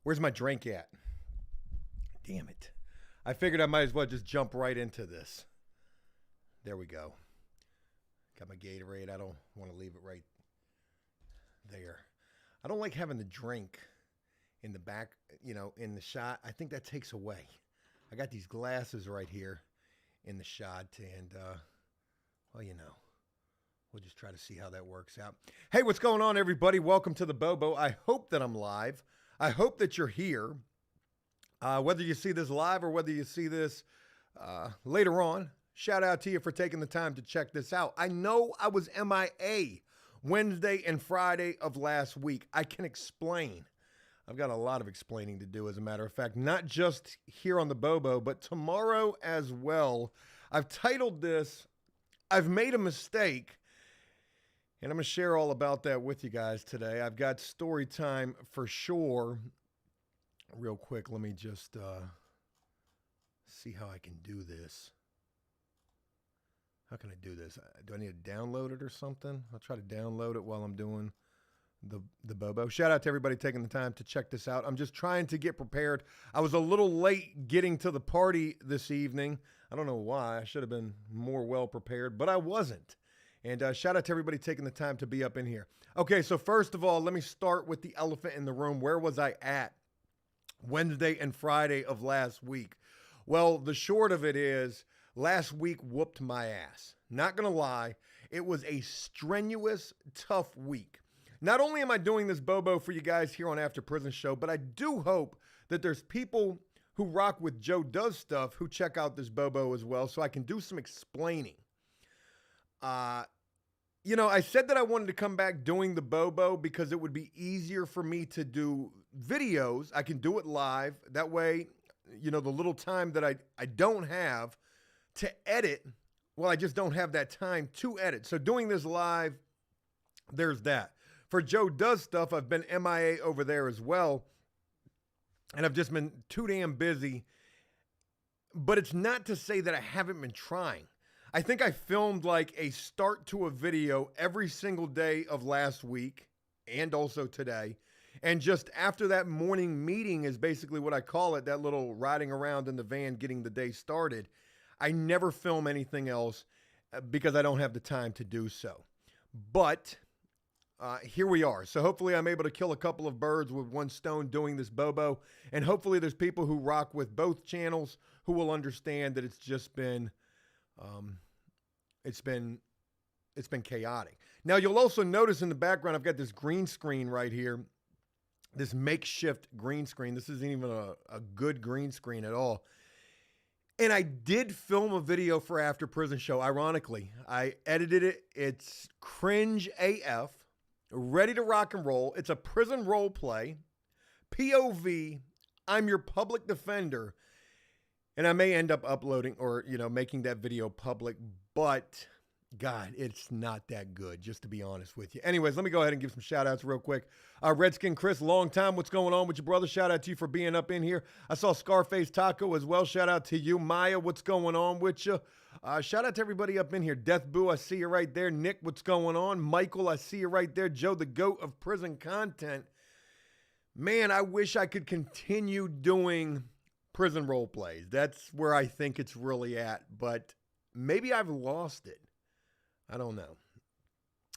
Where's my drink at? Damn it. I figured I might as well just jump right into this. There we go. Got my Gatorade. I don't want to leave it right there. I don't like having the drink in the back, in the shot. I think that takes away. I got these glasses right here in the shot, and, we'll just try to see how that works out. Hey, what's going on, everybody? Welcome to the Bobo. I hope that I'm live. I hope that you're here. Whether you see this live or whether you see this later on, shout out to you for taking the time to check this out. I know I was MIA Wednesday and Friday of last week. I can explain. I've got a lot of explaining to do, as a matter of fact, not just here on the Bobo, but tomorrow as well. I've titled this, I've Made a Mistake, and I'm going to share all about that with you guys today. I've got story time for sure. Real quick, let me just see how I can do this. How can I do this? Do I need to download it or something? I'll try to download it while I'm doing the Bobo. Shout out to everybody taking the time to check this out. I'm just trying to get prepared. I was a little late getting to the party this evening. I don't know why. I should have been more well prepared, but I wasn't. And shout out to everybody taking the time to be up in here. Okay, so first of all, let me start with the elephant in the room. Where was I at Wednesday and Friday of last week? Well, the short of it is, last week whooped my ass. Not going to lie, it was a strenuous, tough week. Not only am I doing this Bobo for you guys here on After Prison Show, but I do hope that there's people who rock with Joe Does Stuff who check out this Bobo as well, so I can do some explaining. I said that I wanted to come back doing the Bobo because it would be easier for me to do videos. I can do it live. That way, the little time that I don't have to edit, well, I just don't have that time to edit. So doing this live, there's that. For Joe Does Stuff, I've been MIA over there as well, and I've just been too damn busy. But it's not to say that I haven't been trying. I think I filmed like a start to a video every single day of last week and also today. And just after that morning meeting is basically what I call it, that little riding around in the van getting the day started. I never film anything else because I don't have the time to do so. But here we are. So hopefully I'm able to kill a couple of birds with one stone doing this Bobo. And hopefully there's people who rock with both channels who will understand that it's just been, it's been chaotic. Now you'll also notice in the background, I've got this green screen right here, this makeshift green screen. This isn't even a good green screen at all. And I did film a video for After Prison Show, ironically. I edited it. It's cringe AF, ready to rock and roll. It's a prison role play, POV, I'm your public defender. And I may end up uploading or, making that video public, but God, it's not that good, just to be honest with you. Anyways, let me go ahead and give some shout outs real quick. Redskin Chris, long time. What's going on with your brother? Shout out to you for being up in here. I saw Scarface Taco as well. Shout out to you. Maya, what's going on with you? Shout out to everybody up in here. Death Boo, I see you right there. Nick, what's going on? Michael, I see you right there. Joe, the GOAT of prison content. Man, I wish I could continue doing prison role plays. That's where I think it's really at, but maybe I've lost it. I don't know.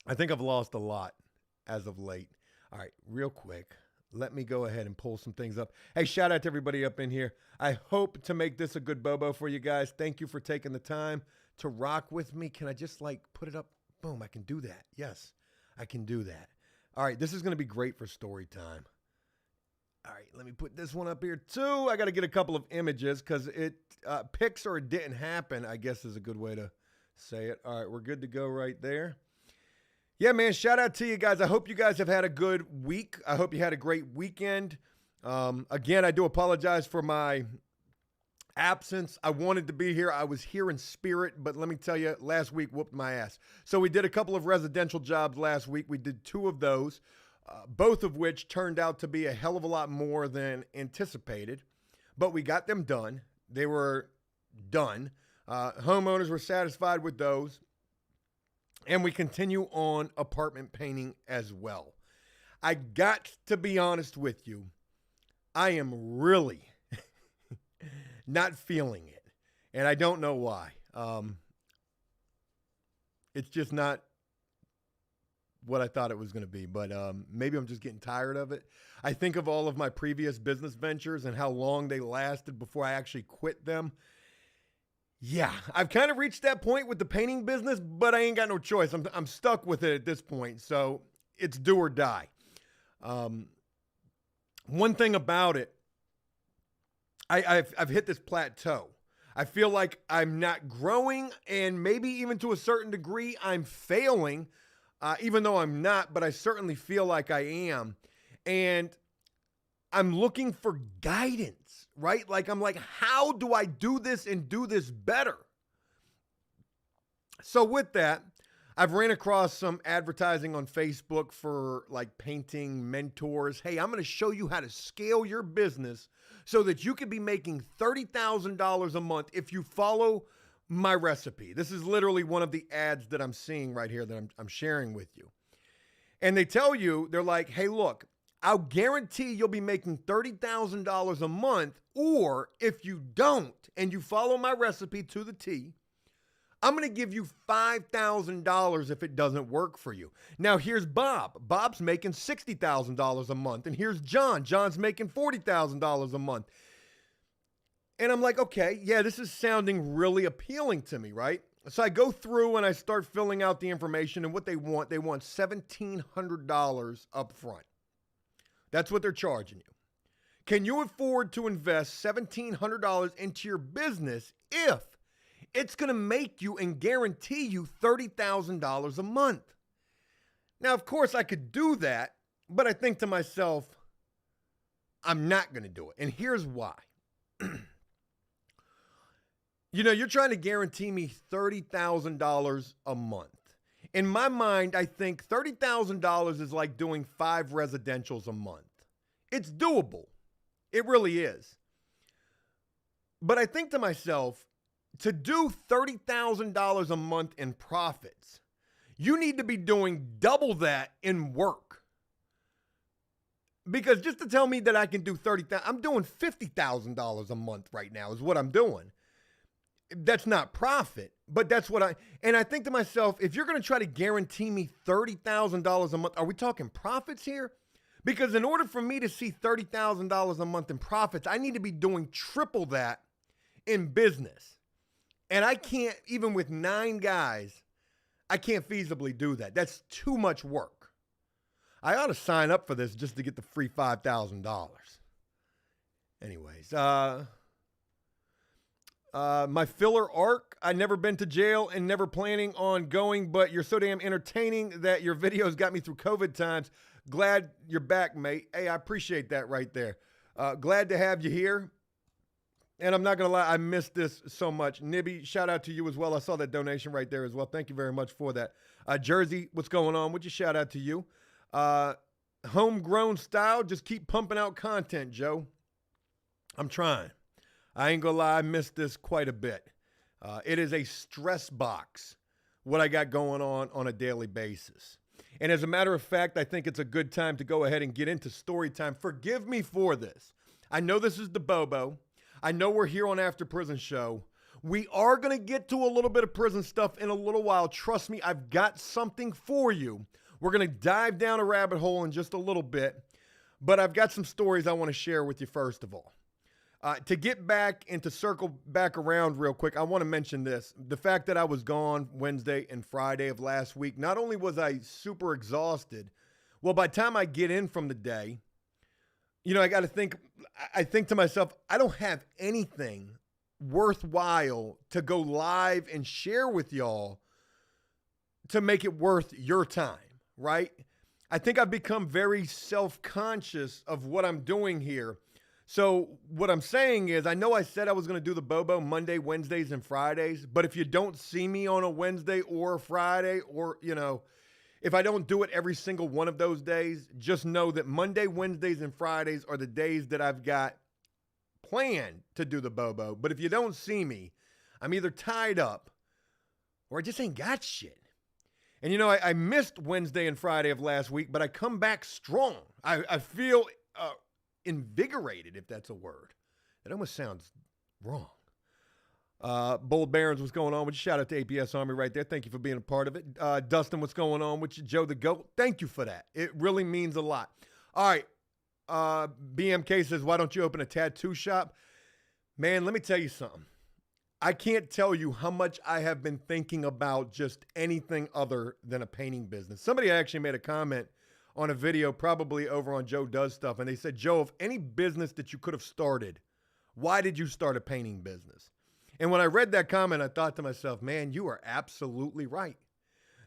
I think I've lost a lot as of late. All right, real quick, let me go ahead and pull some things up. Hey, shout out to everybody up in here. I hope to make this a good Bobo for you guys. Thank you for taking the time to rock with me. Can I just put it up? Boom, I can do that. Yes, I can do that. All right, this is going to be great for story time. All right, let me put this one up here too. I got to get a couple of images because it pics or it didn't happen, I guess is a good way to say it. All right, we're good to go right there. Yeah, man, shout out to you guys. I hope you guys have had a good week. I hope you had a great weekend. Again, I do apologize for my absence. I wanted to be here. I was here in spirit, but let me tell you, last week whooped my ass. So we did a couple of residential jobs last week. We did 2 of those, both of which turned out to be a hell of a lot more than anticipated, but we got them done. They were done. Homeowners were satisfied with those. And we continue on apartment painting as well. I got to be honest with you. I am really not feeling it. And I don't know why. It's just not what I thought it was going to be. But maybe I'm just getting tired of it. I think of all of my previous business ventures and how long they lasted before I actually quit them. Yeah, I've kind of reached that point with the painting business, but I ain't got no choice. I'm stuck with it at this point. So it's do or die. One thing about it, I've hit this plateau. I feel like I'm not growing, and maybe even to a certain degree, I'm failing, even though I'm not, but I certainly feel like I am. And I'm looking for guidance, right? I'm like, how do I do this and do this better? So with that, I've ran across some advertising on Facebook for like painting mentors. Hey, I'm going to show you how to scale your business so that you can be making $30,000 a month if you follow my recipe. This is literally one of the ads that I'm seeing right here that I'm sharing with you. And they tell you, they're like, hey, look, I'll guarantee you'll be making $30,000 a month, or if you don't and you follow my recipe to the T, I'm going to give you $5,000 if it doesn't work for you. Now, here's Bob. Bob's making $60,000 a month. And here's John. John's making $40,000 a month. And I'm like, okay, yeah, this is sounding really appealing to me, right? So I go through and I start filling out the information, and what they want $1,700 up front. That's what they're charging you. Can you afford to invest $1,700 into your business if it's going to make you and guarantee you $30,000 a month? Now, of course, I could do that, but I think to myself, I'm not going to do it. And here's why. You're trying to guarantee me $30,000 a month. In my mind, I think $30,000 is like doing 5 residentials a month. It's doable. It really is. But I think to myself, to do $30,000 a month in profits, you need to be doing double that in work. Because just to tell me that I can do $30,000, I'm doing $50,000 a month right now is what I'm doing. That's not profit, but that's what I think to myself, if you're going to try to guarantee me $30,000 a month, are we talking profits here? Because in order for me to see $30,000 a month in profits, I need to be doing triple that in business. And I can't, even with 9 guys, I can't feasibly do that. That's too much work. I ought to sign up for this just to get the free $5,000. Anyways, my filler arc, I never been to jail and never planning on going, but you're so damn entertaining that your videos got me through COVID times. Glad you're back, mate. Hey, I appreciate that right there. Glad to have you here. And I'm not going to lie, I missed this so much. Nibby, shout out to you as well. I saw that donation right there as well. Thank you very much for that. Jersey, what's going on? Would you shout out to you? Homegrown style, just keep pumping out content, Joe. I'm trying. I ain't gonna lie, I missed this quite a bit. It is a stress box, what I got going on a daily basis. And as a matter of fact, I think it's a good time to go ahead and get into story time. Forgive me for this. I know this is the Bobo. I know we're here on After Prison Show. We are going to get to a little bit of prison stuff in a little while. Trust me, I've got something for you. We're going to dive down a rabbit hole in just a little bit. But I've got some stories I want to share with you first of all. To get back and to circle back around real quick, I want to mention this. The fact that I was gone Wednesday and Friday of last week, not only was I super exhausted, well, by the time I get in from the day, I got to think, I think to myself, I don't have anything worthwhile to go live and share with y'all to make it worth your time, right? I think I've become very self-conscious of what I'm doing here. So what I'm saying is, I know I said I was going to do the Bobo Monday, Wednesdays, and Fridays, but if you don't see me on a Wednesday or a Friday, or, if I don't do it every single one of those days, just know that Monday, Wednesdays, and Fridays are the days that I've got planned to do the Bobo. But if you don't see me, I'm either tied up or I just ain't got shit. And, I missed Wednesday and Friday of last week, but I come back strong. I feel invigorated, if that's a word. It almost sounds wrong. Bold Barons, what's going on with you? Shout out to APS Army right there. Thank you for being a part of it. Dustin, what's going on with you? Joe the GOAT, thank you for that. It really means a lot. All right. BMK says, why don't you open a tattoo shop? Man, let me tell you something. I can't tell you how much I have been thinking about just anything other than a painting business. Somebody actually made a comment on a video, probably over on Joe Does Stuff, and they said, Joe, if any business that you could have started, why did you start a painting business? And when I read that comment, I thought to myself, man, you are absolutely right.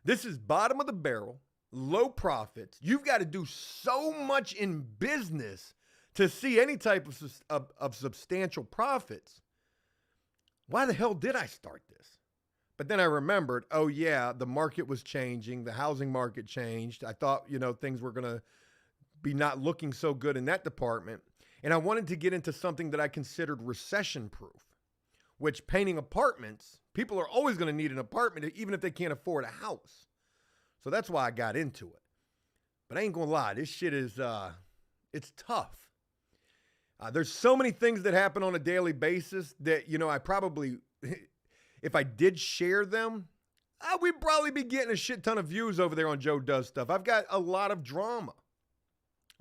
This is bottom of the barrel, low profits. You've got to do so much in business to see any type of substantial profits. Why the hell did I start this? But then I remembered, oh yeah, the market was changing. The housing market changed. I thought, things were going to be not looking so good in that department. And I wanted to get into something that I considered recession proof, which painting apartments, people are always going to need an apartment, even if they can't afford a house. So that's why I got into it. But I ain't going to lie, this shit is, it's tough. There's so many things that happen on a daily basis that, I probably, if I did share them, we'd probably be getting a shit ton of views over there on Joe Does Stuff. I've got a lot of drama,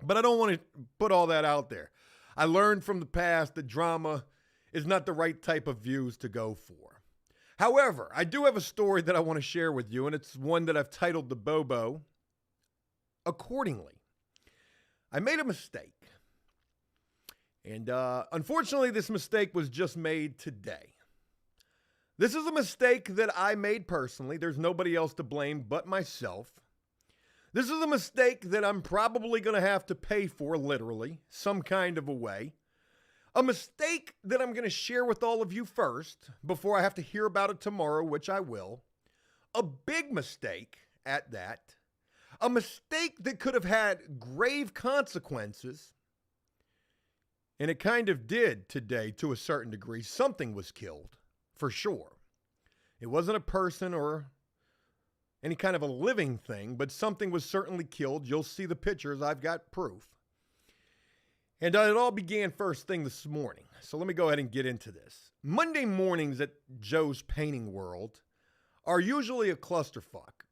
but I don't want to put all that out there. I learned from the past that drama is not the right type of views to go for. However, I do have a story that I want to share with you, and it's one that I've titled The Bobo accordingly. I made a mistake. And unfortunately, this mistake was just made today. This is a mistake that I made personally. There's nobody else to blame but myself. This is a mistake that I'm probably going to have to pay for, literally, some kind of a way. A mistake that I'm going to share with all of you first before I have to hear about it tomorrow, which I will. A big mistake at that. A mistake that could have had grave consequences. And it kind of did today to a certain degree. Something was killed, for sure. It wasn't a person or any kind of a living thing, but something was certainly killed. You'll see the pictures. I've got proof. And it all began first thing this morning. So let me go ahead and get into this. Monday mornings at Joe's Painting World are usually a clusterfuck.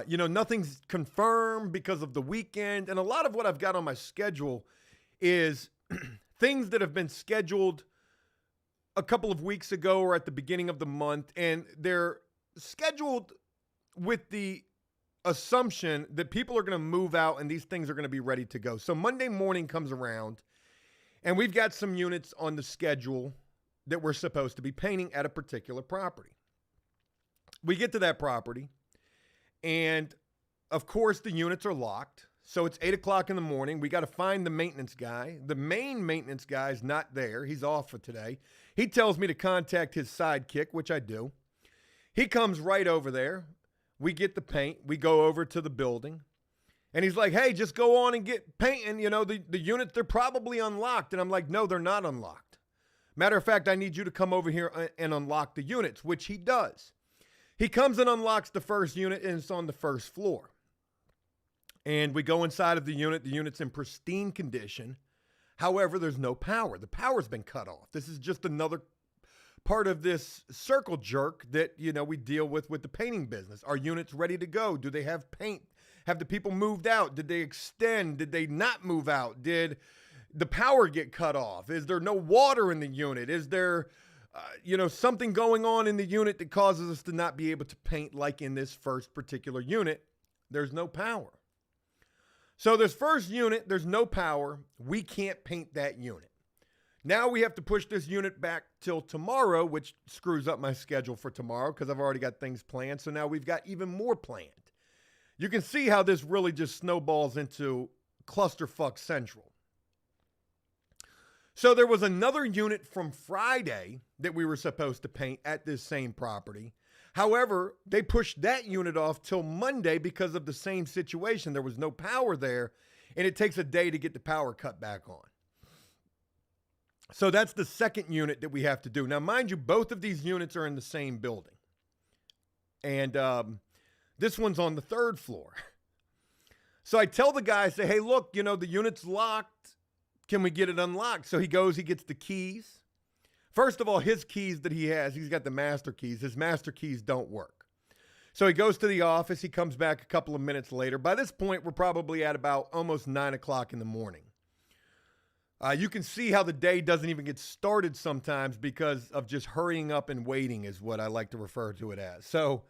Nothing's confirmed because of the weekend. And a lot of what I've got on my schedule is things that have been scheduled a couple of weeks ago or at the beginning of the month, and they're scheduled with the assumption that people are going to move out and these things are going to be ready to go. So Monday morning comes around, and we've got some units on the schedule that we're supposed to be painting at a particular property. We get to that property, and of course the units are locked. So it's 8 o'clock in the morning. We got to find the maintenance guy. The main maintenance guy is not there. He's off for today. He tells me to contact his sidekick, which I do. He comes right over there. We get the paint. We go over to the building. And he's like, hey, just go on and get painting. The units, they're probably unlocked. And I'm like, no, they're not unlocked. Matter of fact, I need you to come over here and unlock the units, which he does. He comes and unlocks the first unit, and it's on the first floor. And we go inside of the unit. The unit's in pristine condition. However, there's no power. The power's been cut off. This is just another part of this circle jerk that, we deal with the painting business. Are units ready to go? Do they have paint? Have the people moved out? Did they extend? Did they not move out? Did the power get cut off? Is there no water in the unit? Is there, something going on in the unit that causes us to not be able to paint like in this first particular unit? There's no power. So this first unit, there's no power. We can't paint that unit. Now we have to push this unit back till tomorrow, which screws up my schedule for tomorrow because I've already got things planned. So now we've got even more planned. You can see how this really just snowballs into clusterfuck central. So there was another unit from Friday that we were supposed to paint at this same property. However, they pushed that unit off till Monday because of the same situation. There was no power there, and it takes a day to get the power cut back on. So that's the second unit that we have to do. Now, mind you, both of these units are in the same building. And This one's on the 3rd floor. So I tell the guy, I say, hey, look, the unit's locked. Can we get it unlocked? So he goes, he gets the keys. First of all, his keys that he has, he's got the master keys. His master keys don't work. So he goes to the office. He comes back a couple of minutes later. By this point, we're probably at about almost 9 o'clock in the morning. You can see how the day doesn't even get started sometimes because of just hurrying up and waiting is what I like to refer to it as. So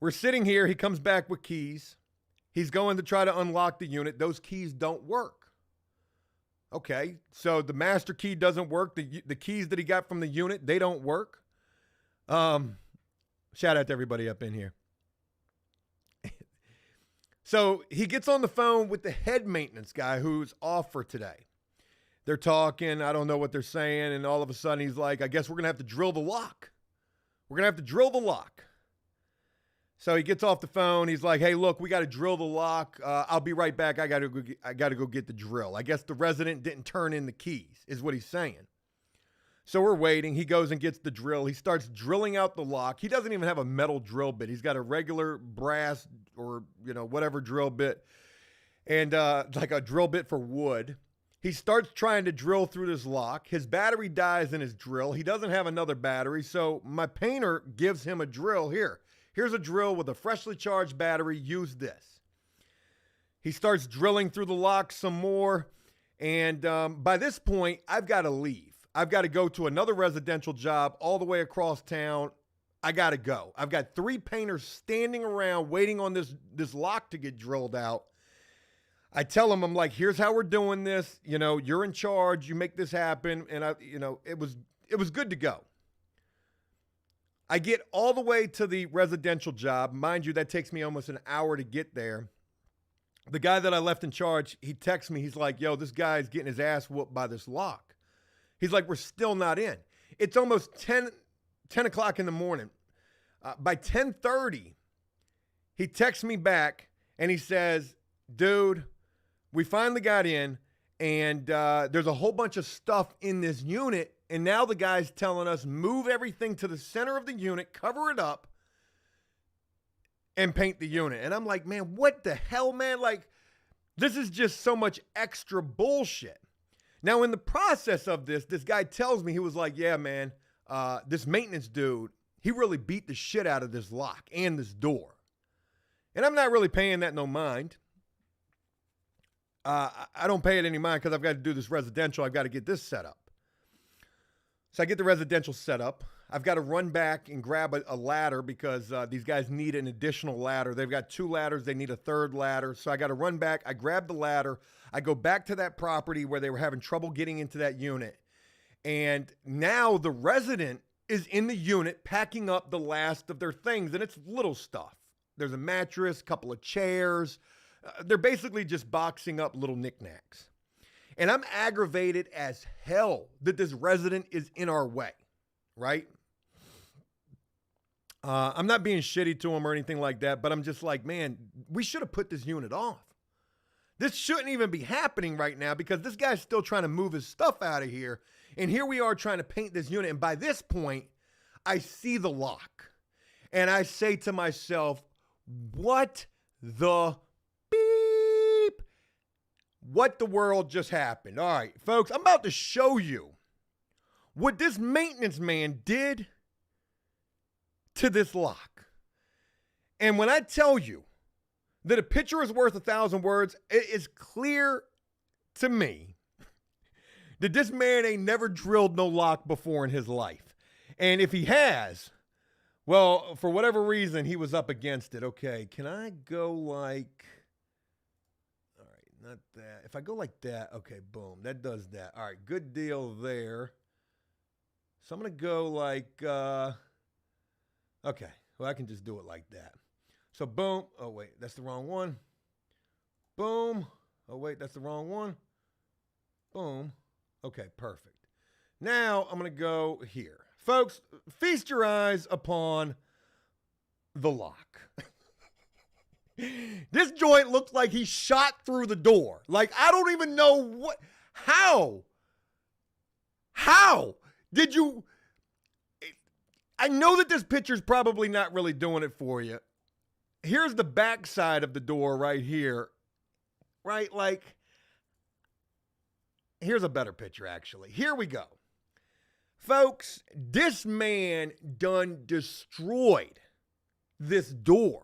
we're sitting here. He comes back with keys. He's going to try to unlock the unit. Those keys don't work. Okay, so the master key doesn't work. The keys that he got from the unit, they don't work. Shout out to everybody up in here. So he gets on the phone with the head maintenance guy who's off for today. They're talking. I don't know what they're saying. And all of a sudden he's like, I guess we're going to have to drill the lock. We're going to have to drill the lock. So he gets off the phone. He's like, hey, look, we got to drill the lock. I'll be right back. I got to go get the drill. I guess the resident didn't turn in the keys is what he's saying. So we're waiting. He goes and gets the drill. He starts drilling out the lock. He doesn't even have a metal drill bit. He's got a regular brass or, whatever drill bit and like a drill bit for wood. He starts trying to drill through this lock. His battery dies in his drill. He doesn't have another battery. So my painter gives him a drill here. Here's a drill with a freshly charged battery. Use this. He starts drilling through the lock some more. And by this point, I've got to leave. I've got to go to another residential job all the way across town. I got to go. I've got 3 painters standing around waiting on this lock to get drilled out. I tell them, I'm like, here's how we're doing this. You're in charge. You make this happen. And it was good to go. I get all the way to the residential job. Mind you, that takes me almost an hour to get there. The guy that I left in charge, he texts me. He's like, yo, this guy's getting his ass whooped by this lock. He's like, we're still not in. It's almost 10 o'clock in the morning. By 10:30, he texts me back and he says, dude, we finally got in and there's a whole bunch of stuff in this unit. And now the guy's telling us, move everything to the center of the unit, cover it up, and paint the unit. And I'm like, man, what the hell, man? Like, this is just so much extra bullshit. Now, in the process of this guy tells me, he was like, yeah, man, this maintenance dude, he really beat the shit out of this lock and this door. And I'm not really paying that no mind. I don't pay it any mind because I've got to do this residential. I've got to get this set up. So I get the residential set up. I've got to run back and grab a ladder because these guys need an additional ladder. They've got 2 ladders. They need a 3rd ladder. So I got to run back. I grab the ladder. I go back to that property where they were having trouble getting into that unit. And now the resident is in the unit packing up the last of their things. And it's little stuff. There's a mattress, a couple of chairs. They're basically just boxing up little knickknacks. And I'm aggravated as hell that this resident is in our way, right? I'm not being shitty to him or anything like that, but I'm just like, man, we should have put this unit off. This shouldn't even be happening right now because this guy's still trying to move his stuff out of here. And here we are trying to paint this unit. And by this point, I see the lock. And I say to myself, what the beep? What the world just happened? All right, folks, I'm about to show you what this maintenance man did to this lock. And when I tell you that a picture is worth 1,000 words, it is clear to me that this man ain't never drilled no lock before in his life. And if he has, well, for whatever reason, he was up against it. Okay, can I go like... Not that. If I go like that, okay, boom, that does that. All right, good deal there. So I'm going to go like, okay, well, I can just do it like that. So boom. Oh, wait, that's the wrong one. Boom. Oh, wait, that's the wrong one. Boom. Okay, perfect. Now I'm going to go here. Folks, feast your eyes upon the lock. This joint looks like he shot through the door. Like, I don't even know what, how did you, I know that this picture's probably not really doing it for you, here's the back side of the door right here, right? Like, here's a better picture, actually. Here we go. Folks, this man done destroyed this door.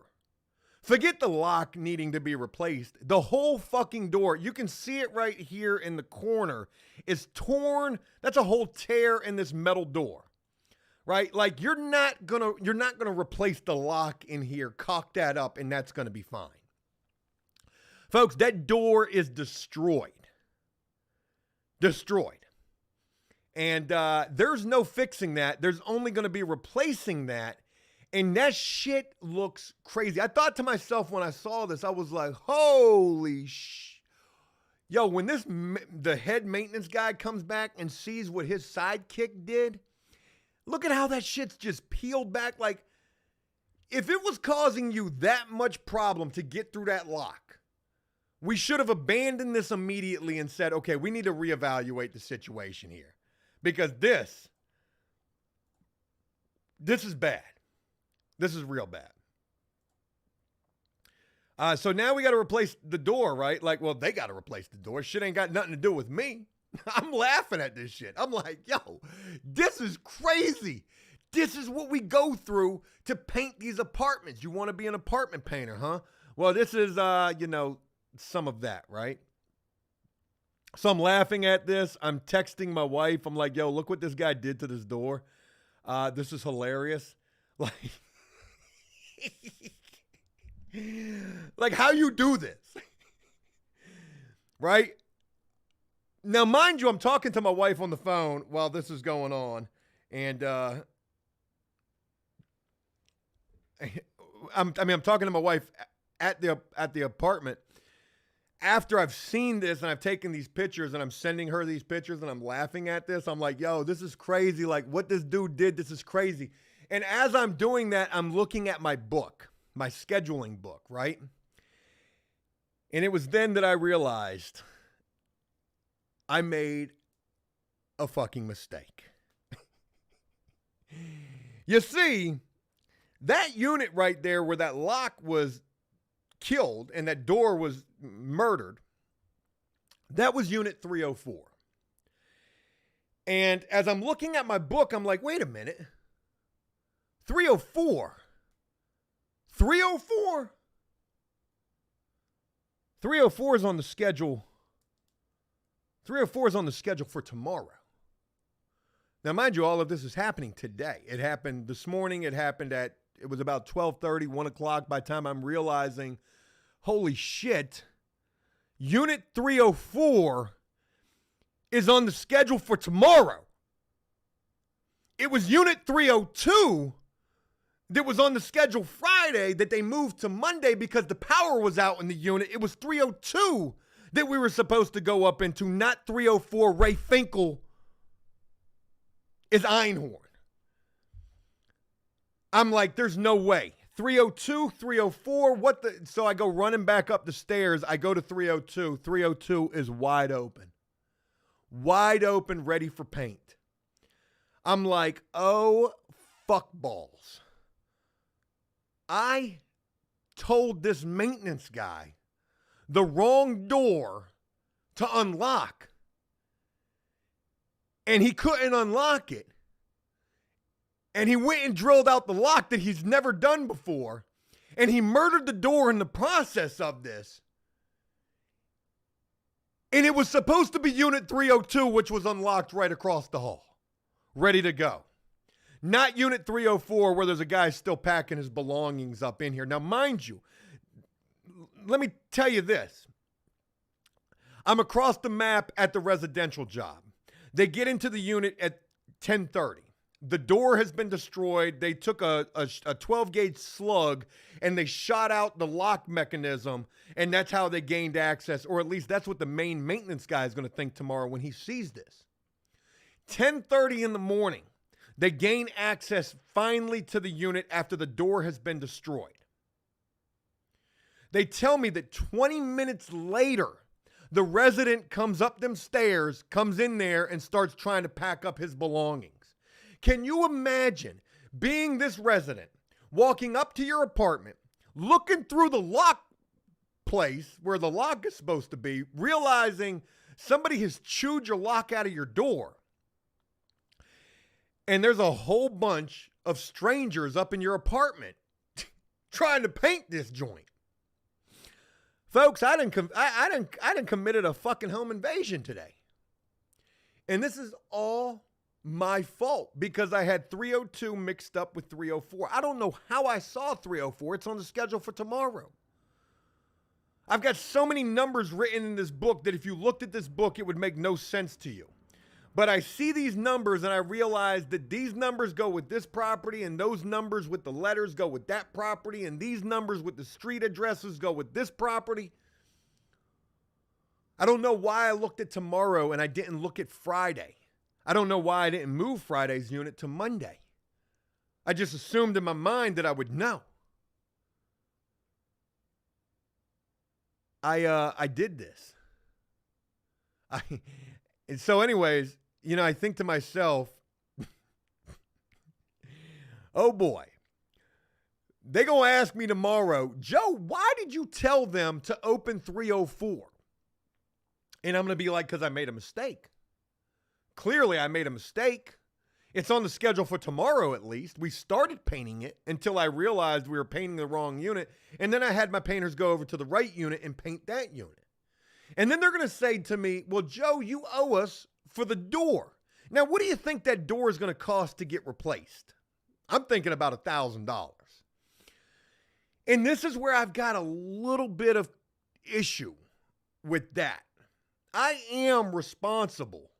Forget the lock needing to be replaced. The whole fucking door, you can see it right here in the corner, is torn. That's a whole tear in this metal door, right? Like you're not gonna replace the lock in here, caulk that up, and that's gonna be fine. Folks, that door is destroyed. Destroyed. And there's no fixing that. There's only gonna be replacing that. And that shit looks crazy. I thought to myself when I saw this, I was like, holy yo, when the head maintenance guy comes back and sees what his sidekick did, look at how that shit's just peeled back. Like, if it was causing you that much problem to get through that lock, we should have abandoned this immediately and said, okay, we need to reevaluate the situation here. Because this is bad. This is real bad. So now we got to replace the door, right? Like, well, they got to replace the door. Shit ain't got nothing to do with me. I'm laughing at this shit. I'm like, yo, this is crazy. This is what we go through to paint these apartments. You want to be an apartment painter, huh? Well, this is, some of that, right? So I'm laughing at this. I'm texting my wife. I'm like, yo, look what this guy did to this door. This is hilarious. Like, like how you do this, right? Now, mind you, I'm talking to my wife on the phone while this is going on, and I'm talking to my wife at the apartment after I've seen this and I've taken these pictures and I'm sending her these pictures and I'm laughing at this. I'm like, yo, this is crazy. Like what this dude did, this is crazy. And as I'm doing that, I'm looking at my book, my scheduling book, right? And it was then that I realized I made a fucking mistake. You see, that unit right there where that lock was killed and that door was murdered, that was unit 304. And as I'm looking at my book, I'm like, wait a minute. 304. 304? 304 is on the schedule. 304 is on the schedule for tomorrow. Now, mind you, all of this is happening today. It happened this morning. It was about 12:30, 1 o'clock by the time I'm realizing, holy shit, Unit 304 is on the schedule for tomorrow. It was Unit 302 that was on the schedule Friday that they moved to Monday because the power was out in the unit. It was 302 that we were supposed to go up into, not 304 Ray Finkel is Einhorn. I'm like, there's no way. 302, 304, so I go running back up the stairs. I go to 302. 302 is wide open. Wide open, ready for paint. I'm like, oh, fuck balls. I told this maintenance guy the wrong door to unlock. And he couldn't unlock it. And he went and drilled out the lock that he's never done before. And he murdered the door in the process of this. And it was supposed to be Unit 302, which was unlocked right across the hall. Ready to go. Not Unit 304, where there's a guy still packing his belongings up in here. Now, mind you, let me tell you this. I'm across the map at the residential job. They get into the unit at 10:30. The door has been destroyed. They took a 12-gauge slug and they shot out the lock mechanism, and that's how they gained access, or at least that's what the main maintenance guy is going to think tomorrow when he sees this. 10:30 in the morning, they gain access finally to the unit after the door has been destroyed. They tell me that 20 minutes later, the resident comes up them stairs, comes in there, and starts trying to pack up his belongings. Can you imagine being this resident, walking up to your apartment, looking through the lock place where the lock is supposed to be, realizing somebody has chewed your lock out of your door. And there's a whole bunch of strangers up in your apartment trying to paint this joint. Folks, I done committed a fucking home invasion today. And this is all my fault because I had 302 mixed up with 304. I don't know how I saw 304. It's on the schedule for tomorrow. I've got so many numbers written in this book that if you looked at this book, it would make no sense to you. But I see these numbers and I realize that these numbers go with this property and those numbers with the letters go with that property and these numbers with the street addresses go with this property. I don't know why I looked at tomorrow and I didn't look at Friday. I don't know why I didn't move Friday's unit to Monday. I just assumed in my mind that I would know. I did this. And so anyways, you know, I think to myself, oh boy, they gonna ask me tomorrow, Joe, why did you tell them to open 304? And I'm gonna be like, because I made a mistake. Clearly I made a mistake. It's on the schedule for tomorrow at least. We started painting it until I realized we were painting the wrong unit. And then I had my painters go over to the right unit and paint that unit. And then they're going to say to me, well, Joe, you owe us for the door. Now, what do you think that door is going to cost to get replaced? I'm thinking about $1,000. And this is where I've got a little bit of issue with that. I am responsible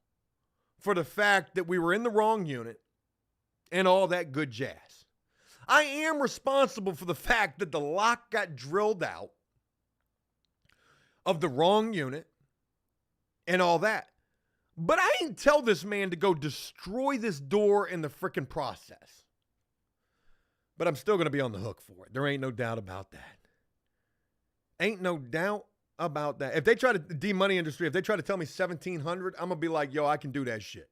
for the fact that we were in the wrong unit and all that good jazz. I am responsible for the fact that the lock got drilled out of the wrong unit and all that. But I didn't tell this man to go destroy this door in the frickin' process. But I'm still going to be on the hook for it. There ain't no doubt about that. Ain't no doubt about that. If they try to, D-Money Industry, if they try to tell me $1,700, I'm going to be like, yo, I can do that shit.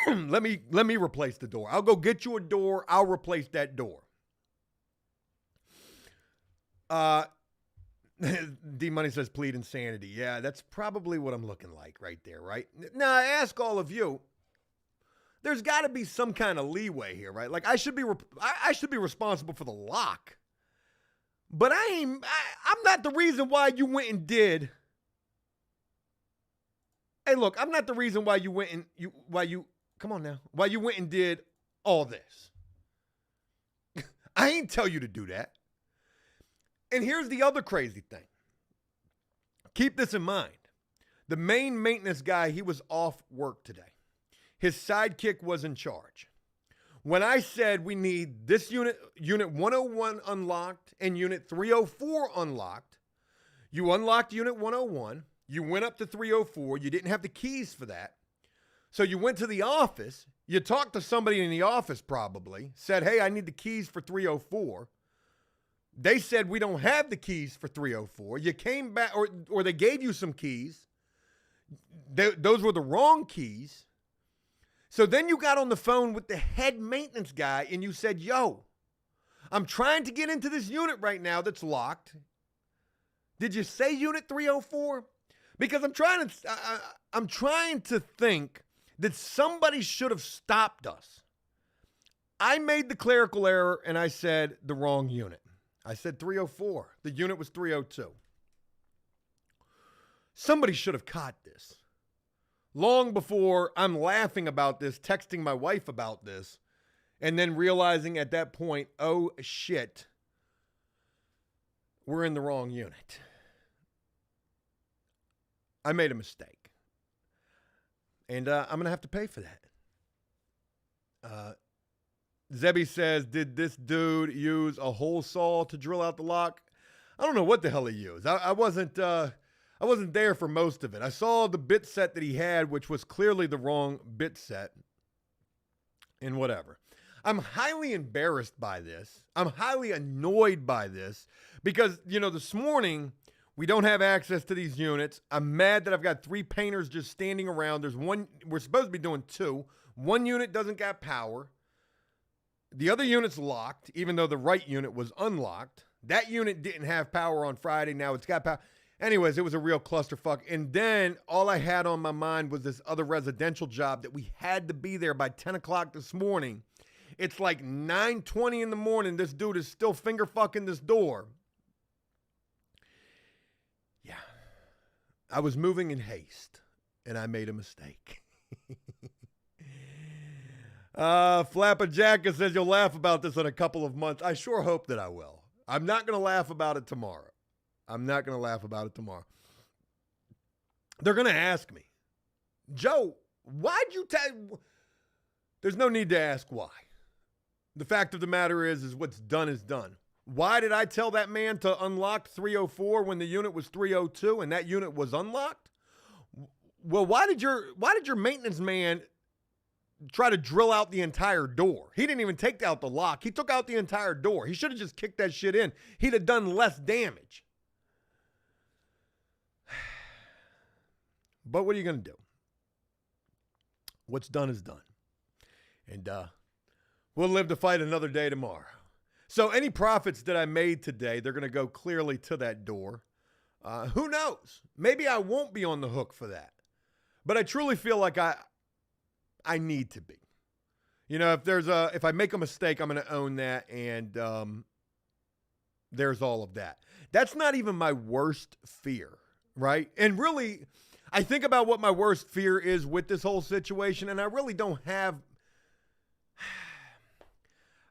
Let me replace the door. I'll go get you a door. I'll replace that door. D-Money says plead insanity. Yeah, that's probably what I'm looking like right there, right? Now, I ask all of you, there's got to be some kind of leeway here, right? Like I should be responsible for the lock. But I'm not the reason why you went and did. Hey, look, I'm not the reason why you went and why you went and did all this. I ain't tell you to do that. And here's the other crazy thing. Keep this in mind. The main maintenance guy, he was off work today. His sidekick was in charge. When I said we need this unit 101 unlocked and unit 304 unlocked, you unlocked unit 101, you went up to 304, you didn't have the keys for that. So you went to the office, you talked to somebody in the office probably, said, hey, I need the keys for 304. They said we don't have the keys for 304. You came back, or they gave you some keys. Those were the wrong keys. So then you got on the phone with the head maintenance guy and you said, yo, I'm trying to get into this unit right now that's locked. Did you say unit 304? Because I'm trying to think that somebody should have stopped us. I made the clerical error and I said the wrong unit. I said 304. The unit was 302. Somebody should have caught this. Long before I'm laughing about this, texting my wife about this, and then realizing at that point, oh shit, we're in the wrong unit. I made a mistake. And I'm going to have to pay for that. Zebby says, did this dude use a hole saw to drill out the lock? I don't know what the hell he used. I wasn't there for most of it. I saw the bit set that he had, which was clearly the wrong bit set. And whatever. I'm highly embarrassed by this. I'm highly annoyed by this because, this morning we don't have access to these units. I'm mad that I've got 3 painters just standing around. There's one, we're supposed to be doing 2. One unit doesn't got power. The other unit's locked, even though the right unit was unlocked. That unit didn't have power on Friday. Now it's got power. Anyways, it was a real clusterfuck. And then all I had on my mind was this other residential job that we had to be there by 10 o'clock this morning. It's like 9:20 in the morning. This dude is still finger fucking this door. Yeah. I was moving in haste, and I made a mistake. Flapperjacka says you'll laugh about this in a couple of months. I sure hope that I will. I'm not going to laugh about it tomorrow. They're going to ask me, Joe, why'd you tell? There's no need to ask why. The fact of the matter is what's done is done. Why did I tell that man to unlock 304 when the unit was 302 and that unit was unlocked? Well, why did your maintenance man try to drill out the entire door? He didn't even take out the lock. He took out the entire door. He should have just kicked that shit in. He'd have done less damage. But what are you going to do? What's done is done. And we'll live to fight another day tomorrow. So any profits that I made today, they're going to go clearly to that door. Who knows? Maybe I won't be on the hook for that. But I truly feel like I need to be. You know, if I make a mistake, I'm going to own that, and there's all of that. That's not even my worst fear, right? And really, I think about what my worst fear is with this whole situation, and I really don't have.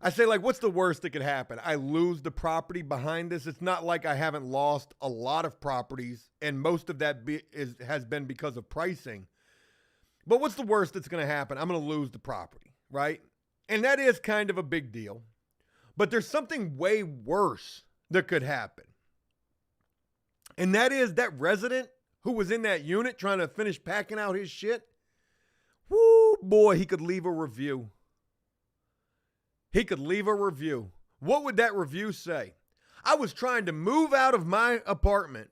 I say, like, what's the worst that could happen? I lose the property behind this. It's not like I haven't lost a lot of properties, and most of that has been because of pricing. But what's the worst that's going to happen? I'm going to lose the property, right? And that is kind of a big deal. But there's something way worse that could happen. And that is that resident who was in that unit trying to finish packing out his shit. Woo, boy, he could leave a review. He could leave a review. What would that review say? I was trying to move out of my apartment.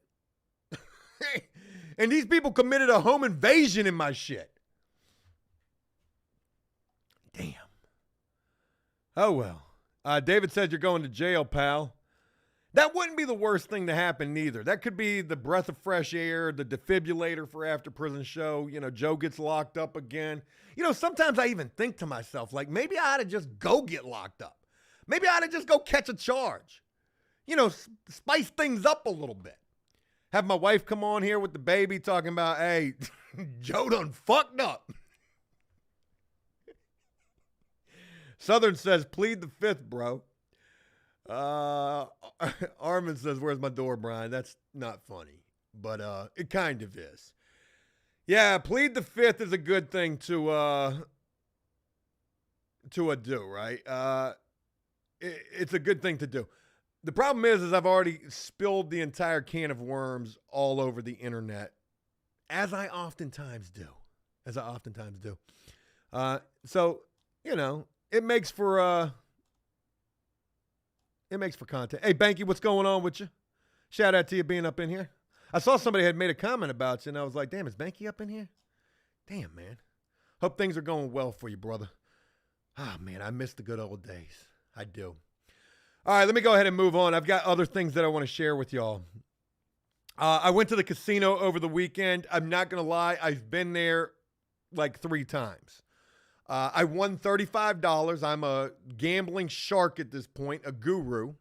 And these people committed a home invasion in my shit. Damn. Oh, well. David said you're going to jail, pal. That wouldn't be the worst thing to happen either. That could be the breath of fresh air, the defibrillator for After Prison Show. You know, Joe gets locked up again. You know, sometimes I even think to myself, like, maybe I ought to just go get locked up. Maybe I ought to just go catch a charge. You know, spice things up a little bit. Have my wife come on here with the baby talking about, hey, Joe done fucked up. Southern says, plead the fifth, bro. Armin says, where's my door, Brian? That's not funny, but it kind of is. Yeah, plead the fifth is a good thing to do, right? It's a good thing to do. The problem is I've already spilled the entire can of worms all over the internet, as I oftentimes do. So, you know, it makes for content. Hey, Banky, what's going on with you? Shout out to you being up in here. I saw somebody had made a comment about you, and I was like, damn, is Banky up in here? Damn, man. Hope things are going well for you, brother. Ah, man, I miss the good old days. I do. All right, let me go ahead and move on. I've got other things that I want to share with y'all. I went to the casino over the weekend. I'm not going to lie. I've been there like 3 times. I won $35. I'm a gambling shark at this point, a guru.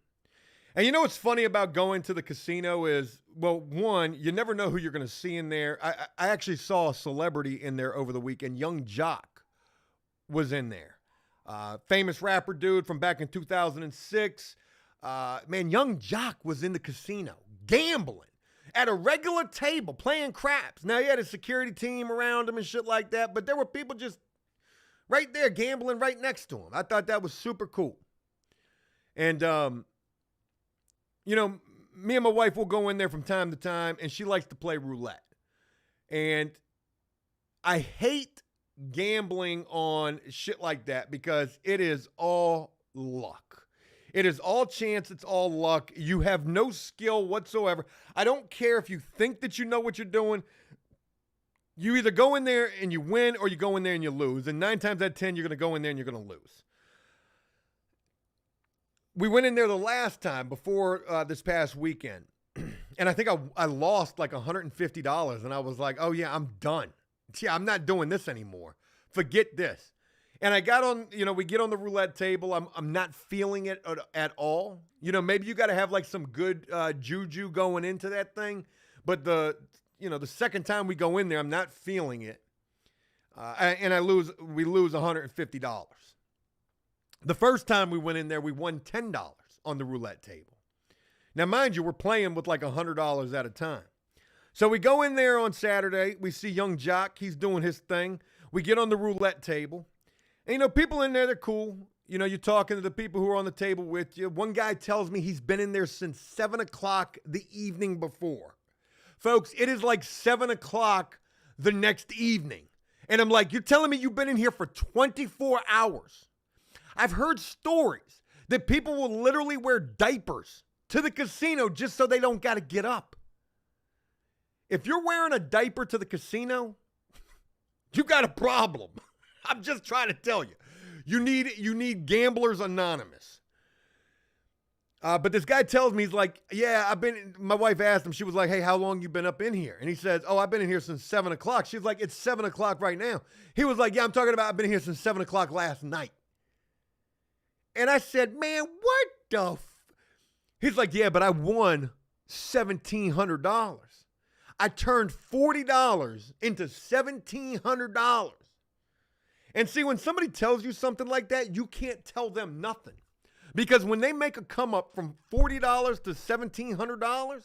And you know what's funny about going to the casino is, well, one, you never know who you're going to see in there. I actually saw a celebrity in there over the weekend. Young Jock was in there. Famous rapper dude from back in 2006. Man, Young Jock was in the casino gambling at a regular table playing craps. Now, he had a security team around him and shit like that, but there were people just right there gambling right next to him. I thought that was super cool. And, you know, me and my wife will go in there from time to time, and she likes to play roulette. And I hate gambling on shit like that because it is all luck. It is all chance. It's all luck. You have no skill whatsoever. I don't care if you think that you know what you're doing. You either go in there and you win or you go in there and you lose. And 9 times out of 10, you're going to go in there and you're going to lose. we went in there the last time before this past weekend. And I think I lost like $150. And I was like, oh, yeah, I'm done. Yeah, I'm not doing this anymore. Forget this. And I got on, we get on the roulette table. I'm not feeling it at all. Maybe you got to have like some good juju going into that thing. But the second time we go in there, I'm not feeling it. We lose $150. The first time we went in there, we won $10 on the roulette table. Now, mind you, we're playing with like $100 at a time. So we go in there on Saturday. We see young Jock. He's doing his thing. We get on the roulette table. And, people in there, they're cool. You're talking to the people who are on the table with you. One guy tells me he's been in there since 7 o'clock the evening before. Folks, it is like 7 o'clock the next evening. And I'm like, you're telling me you've been in here for 24 hours? I've heard stories that people will literally wear diapers to the casino just so they don't got to get up. If you're wearing a diaper to the casino, you got a problem. I'm just trying to tell you. You need Gamblers Anonymous. But this guy tells me, he's like, yeah, my wife asked him, she was like, hey, how long you been up in here? And he says, oh, I've been in here since 7 o'clock. She's like, it's 7 o'clock right now. He was like, yeah, I'm talking about I've been in here since 7 o'clock last night. And I said, man, what the He's like, yeah, but I won $1,700. I turned $40 into $1,700. And see, when somebody tells you something like that, you can't tell them nothing. Because when they make a come up from $40 to $1,700,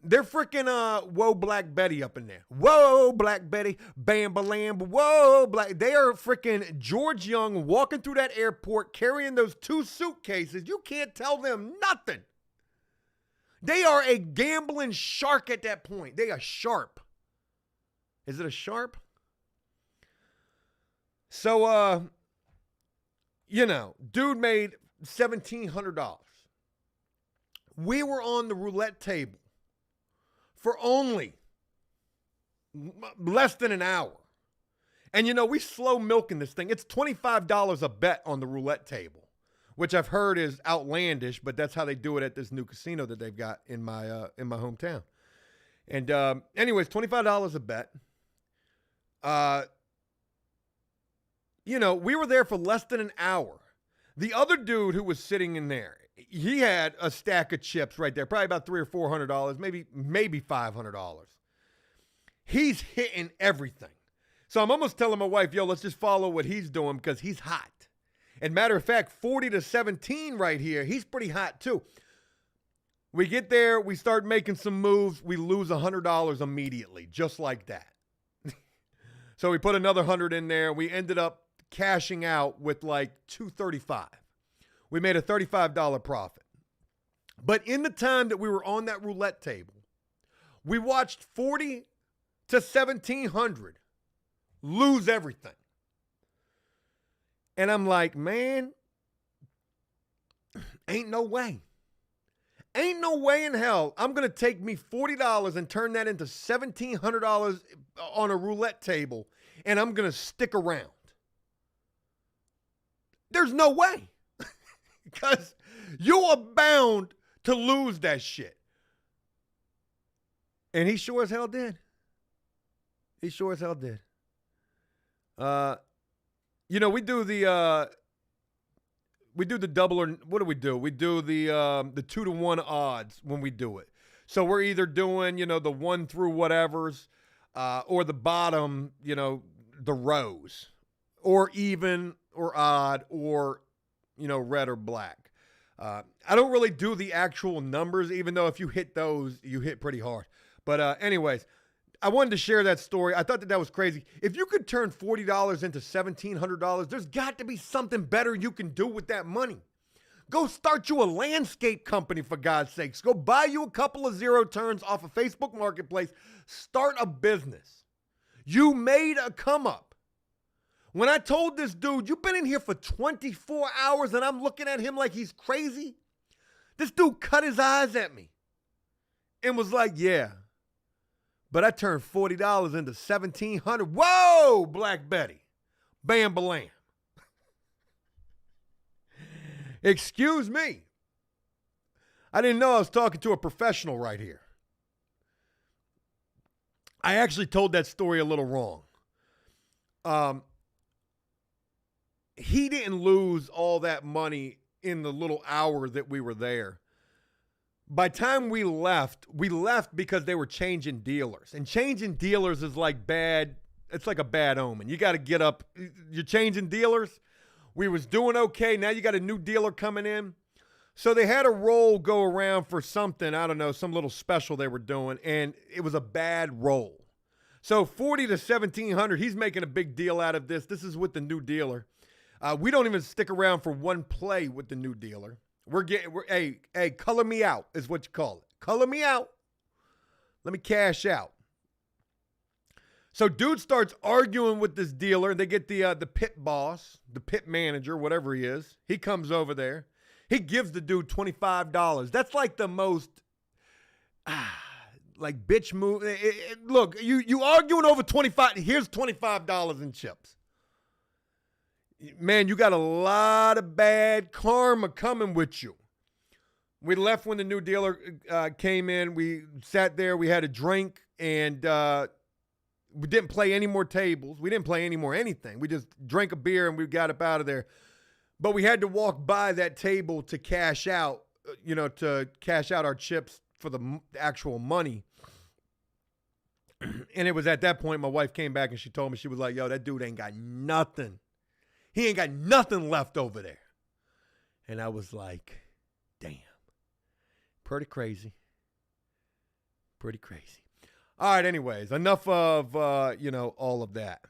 they're freaking whoa Black Betty up in there. Whoa Black Betty, bam lamb, whoa Black. They are freaking George Young walking through that airport carrying those 2 suitcases. You can't tell them nothing. They are a gambling shark at that point. They are sharp. Is it a sharp? So, dude made $1,700. We were on the roulette table for only less than an hour. And, we slow milking this thing. It's $25 a bet on the roulette table, which I've heard is outlandish, but that's how they do it at this new casino that they've got in my hometown. And anyways, $25 a bet. We were there for less than an hour. The other dude who was sitting in there, he had a stack of chips right there, probably about $300 or $400, maybe $500. He's hitting everything. So I'm almost telling my wife, yo, let's just follow what he's doing because he's hot. And matter of fact, 40 to 17 right here, he's pretty hot too. We get there, we start making some moves, we lose $100 immediately, just like that. So we put another 100 in there. We ended up cashing out with like $235. We made a $35 profit. But in the time that we were on that roulette table, we watched 40 to 1,700 lose everything. And I'm like, man, ain't no way. Ain't no way in hell I'm going to take me $40 and turn that into $1,700 on a roulette table, and I'm going to stick around. There's no way. Because you are bound to lose that shit. And he sure as hell did. He sure as hell did. We do the double, or what do? We do the 2-to-1 odds when we do it. So we're either doing, the 1 through whatevers, or the bottom, the rows, or even or odd, or, red or black. I don't really do the actual numbers, even though if you hit those, you hit pretty hard. But anyways, I wanted to share that story. I thought that was crazy. If you could turn $40 into $1,700, there's got to be something better you can do with that money. Go start you a landscape company, for God's sakes. Go buy you a couple of zero turns off of Facebook Marketplace. Start a business. You made a come up. When I told this dude, you've been in here for 24 hours and I'm looking at him like he's crazy, this dude cut his eyes at me and was like, yeah, but I turned $40 into $1,700. Whoa, Black Betty. Bam, balam. Excuse me. I didn't know I was talking to a professional right here. I actually told that story a little wrong. He didn't lose all that money in the little hour that we were there. By the time we left because they were changing dealers. And changing dealers is like bad. It's like a bad omen. You got to get up. You're changing dealers. We was doing okay. Now you got a new dealer coming in. So they had a roll go around for something. I don't know, some little special they were doing. And it was a bad roll. So 40 to 1,700, he's making a big deal out of this. This is with the new dealer. We don't even stick around for one play with the new dealer. Hey, color me out is what you call it. Color me out. Let me cash out. So dude starts arguing with this dealer. They get the pit boss, the pit manager, whatever he is. He comes over there. He gives the dude $25. That's like the most, like bitch move. Look, you arguing over 25. Here's $25 in chips. Man, you got a lot of bad karma coming with you. We left when the new dealer came in. We sat there. We had a drink, and we didn't play any more tables. We didn't play any more anything. We just drank a beer, and we got up out of there. But we had to walk by that table to cash out, to cash out our chips for the actual money. And it was at that point my wife came back, and she told me, she was like, yo, that dude ain't got nothing. He ain't got nothing left over there. And I was like, damn. Pretty crazy. Pretty crazy. All right, anyways, enough of, all of that.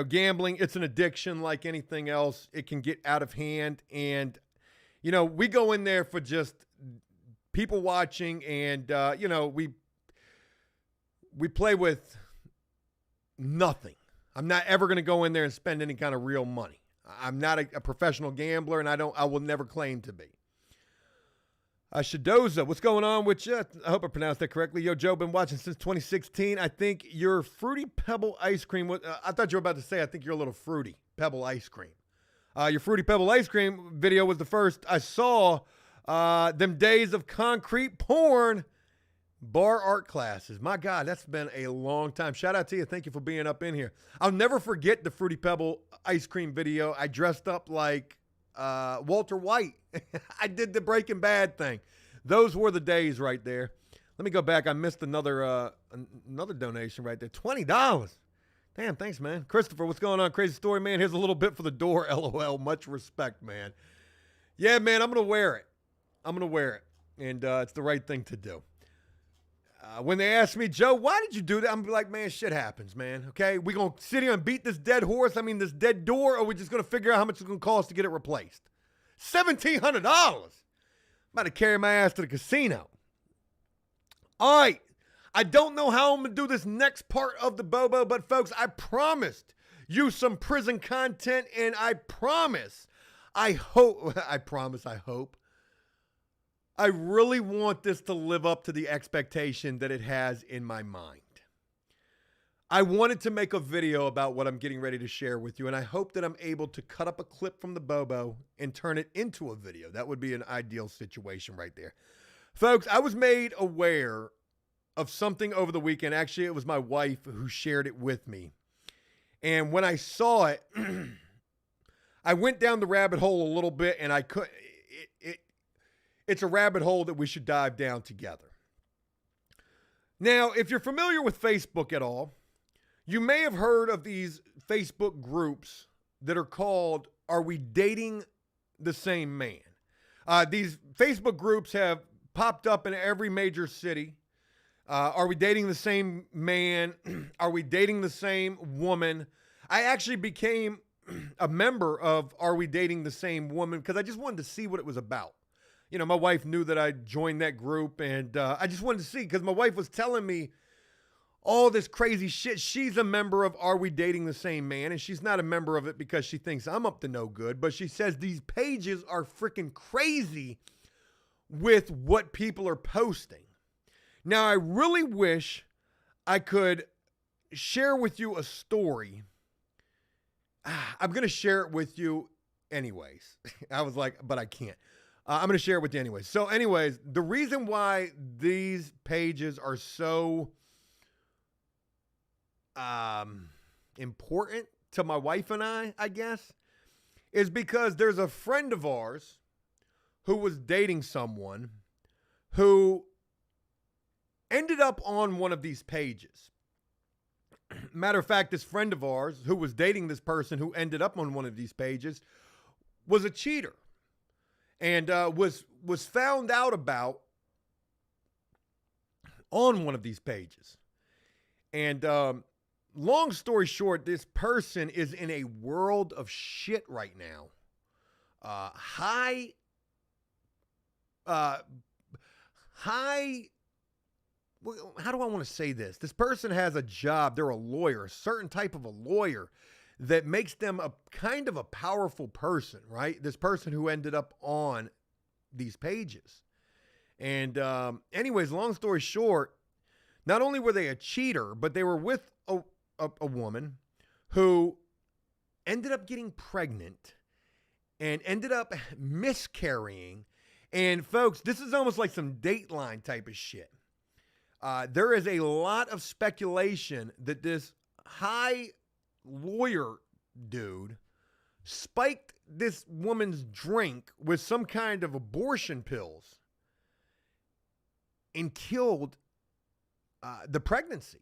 Gambling, it's an addiction like anything else. It can get out of hand. And, we go in there for just people watching and, we play with nothing. I'm not ever going to go in there and spend any kind of real money. I'm not a professional gambler, and I will never claim to be. Shadoza, what's going on with you? I hope I pronounced that correctly. Yo, Joe, been watching since 2016. I think your Fruity Pebble ice cream I thought you were about to say, I think you're a little fruity. Pebble ice cream. Your Fruity Pebble ice cream video was the first I saw. Them days of concrete porn. Bar art classes. My God, that's been a long time. Shout out to you. Thank you for being up in here. I'll never forget the Fruity Pebble ice cream video. I dressed up like Walter White. I did the Breaking Bad thing. Those were the days right there. Let me go back. I missed another donation right there. $20. Damn, thanks, man. Christopher, what's going on? Crazy story, man. Here's a little bit for the door. LOL. Much respect, man. Yeah, man, I'm going to wear it. And it's the right thing to do. When they ask me, Joe, why did you do that? I'm like, man, shit happens, man. Okay, we going to sit here and beat this dead horse, this dead door, or we just going to figure out how much it's going to cost to get it replaced? $1,700. I'm about to carry my ass to the casino. All right. I don't know how I'm going to do this next part of the Bobo, but folks, I promised you some prison content, and I hope, I really want this to live up to the expectation that it has in my mind. I wanted to make a video about what I'm getting ready to share with you, and I hope that I'm able to cut up a clip from the Bobo and turn it into a video. That would be an ideal situation right there. Folks, I was made aware of something over the weekend. Actually, it was my wife who shared it with me. And when I saw it, I went down the rabbit hole a little bit, and I couldn't. It's a rabbit hole that we should dive down together. Now, if you're familiar with Facebook at all, you may have heard of these Facebook groups that are called, Are We Dating the Same Man? These Facebook groups have popped up in every major city. Are we dating the same man? Are we dating the same woman? I actually became a member of Are We Dating the Same Woman because I just wanted to see what it was about. My wife knew that I joined that group, and I just wanted to see because my wife was telling me all this crazy shit. She's a member of Are We Dating the Same Man, and she's not a member of it because she thinks I'm up to no good, but she says these pages are freaking crazy with what people are posting. Now, I really wish I could share with you a story. I'm going to share it with you anyways. I was like, but I can't. I'm going to share it with you anyways. So anyways, the reason why these pages are so important to my wife and I guess, is because there's a friend of ours who was dating someone who ended up on one of these pages. Matter of fact, this friend of ours who was dating this person who ended up on one of these pages was a cheater and was found out about on one of these pages. And long story short, this person is in a world of shit right now. High, how do I want to say this? This person has a job. They're a lawyer, a certain type of a lawyer that makes them a kind of a powerful person, right? This person who ended up on these pages. And anyways, long story short, not only were they a cheater, but they were with a woman who ended up getting pregnant and ended up miscarrying. And folks, this is almost like some Dateline type of shit. There is a lot of speculation that this high lawyer dude spiked this woman's drink with some kind of abortion pills and killed the pregnancy.